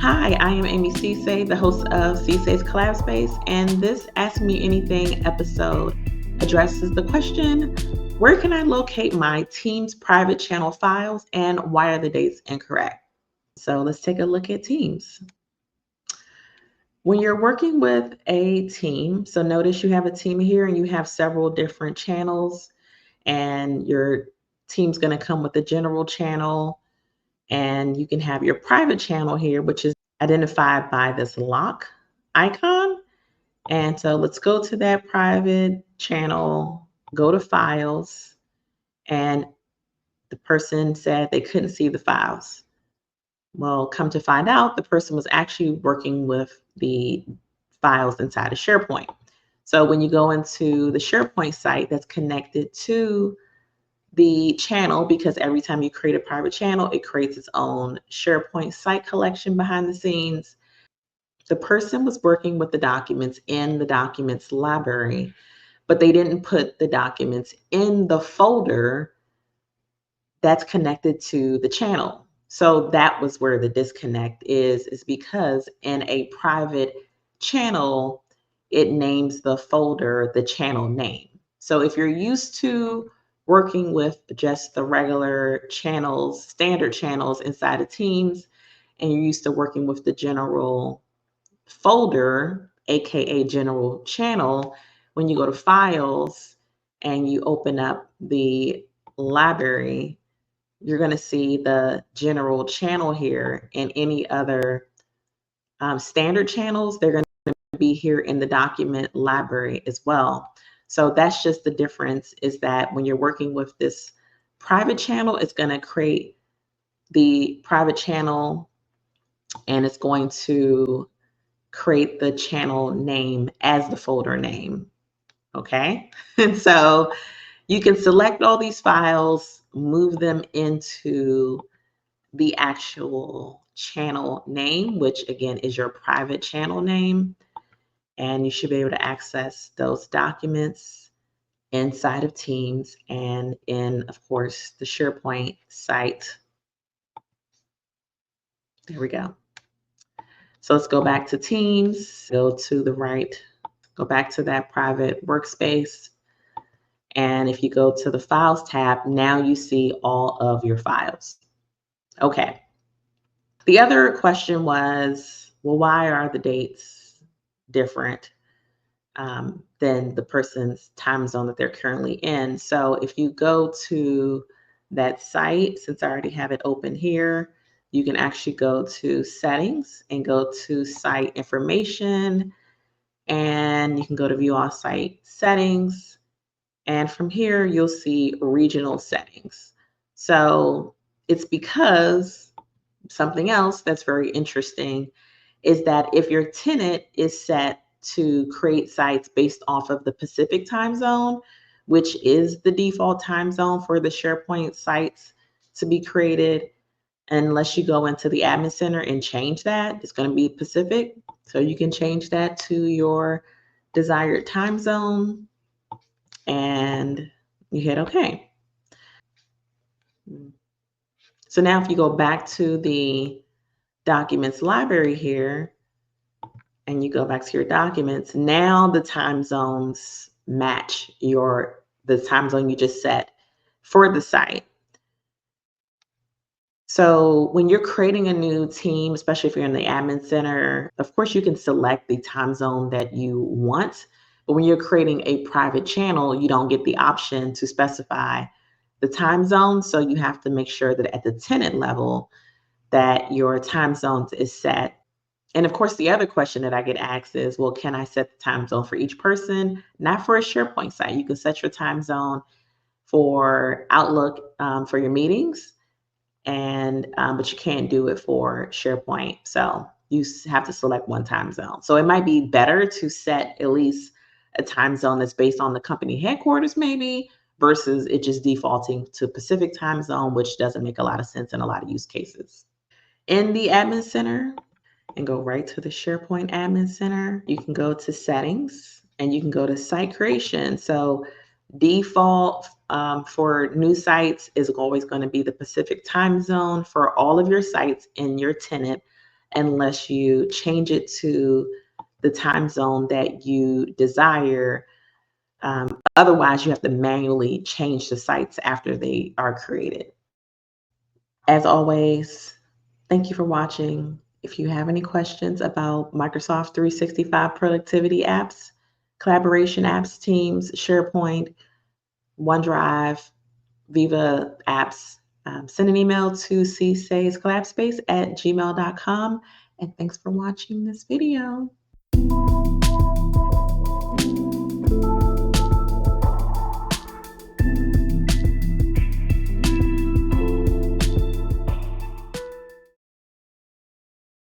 Hi, I am Amy Cisse, the host of Cisse's Collab Space, and this Ask Me Anything episode addresses the question, where can I locate my Teams private channel files and why are the dates incorrect? So let's take a look at Teams. When you're working with a team, so notice you have a team here and you have several different channels, and your team's going to come with the general channel, and you can have your private channel here, which is identified by this lock icon. And so let's go to that private channel, go to files, and the person said they couldn't see the files. Well, come to find out, the person was actually working with the files inside of SharePoint. So when you go into the SharePoint site that's connected to the channel, because every time you create a private channel, it creates its own SharePoint site collection behind the scenes. The person was working with the documents in the documents library, but they didn't put the documents in the folder that's connected to the channel. So that was where the disconnect is because in a private channel, it names the folder the channel name. So if you're used to working with just the regular channels, standard channels inside of Teams, and you're used to working with the general folder, aka general channel, when you go to files and you open up the library, you're going to see the general channel here, and any other standard channels, they're going to be here in the document library as well. So that's just the difference, is that when you're working with this private channel, it's going to create the private channel and it's going to create the channel name as the folder name. Okay. And so you can select all these files, move them into the actual channel name, which again is your private channel name. And you should be able to access those documents inside of Teams and in, of course, the SharePoint site. There we go. So let's go back to Teams, go to the right, go back to that private workspace. And if you go to the Files tab, now you see all of your files. Okay. The other question was, well, why are the dates different than the person's time zone that they're currently in? So if you go to that site, since I already have it open here, you can actually go to settings and go to site information, and you can go to view all site settings. And from here, you'll see regional settings. So it's because something else that's very interesting is that if your tenant is set to create sites based off of the Pacific time zone, which is the default time zone for the SharePoint sites to be created, unless you go into the admin center and change that, it's going to be Pacific. So you can change that to your desired time zone and you hit OK. So now if you go back to the documents library here and you go back to your documents, now the time zones match the time zone you just set for the site. So when you're creating a new team, especially if you're in the admin center, of course you can select the time zone that you want. But when you're creating a private channel, you don't get the option to specify the time zone. So you have to make sure that at the tenant level that your time zones is set. And of course, the other question that I get asked is, well, can I set the time zone for each person? Not for a SharePoint site. You can set your time zone for Outlook for your meetings, and but you can't do it for SharePoint. So you have to select one time zone. So it might be better to set at least a time zone that's based on the company headquarters maybe, versus it just defaulting to Pacific time zone, which doesn't make a lot of sense in a lot of use cases. In the admin center, and go right to the SharePoint admin center, you can go to settings and you can go to site creation. So default for new sites is always going to be the Pacific time zone for all of your sites in your tenant. unless you change it to the time zone that you desire. Otherwise, you have to manually change the sites after they are created. As always, thank you for watching. If you have any questions about Microsoft 365 productivity apps, collaboration apps, Teams, SharePoint, OneDrive, Viva apps, send an email to csayscollabspace@gmail.com. And thanks for watching this video.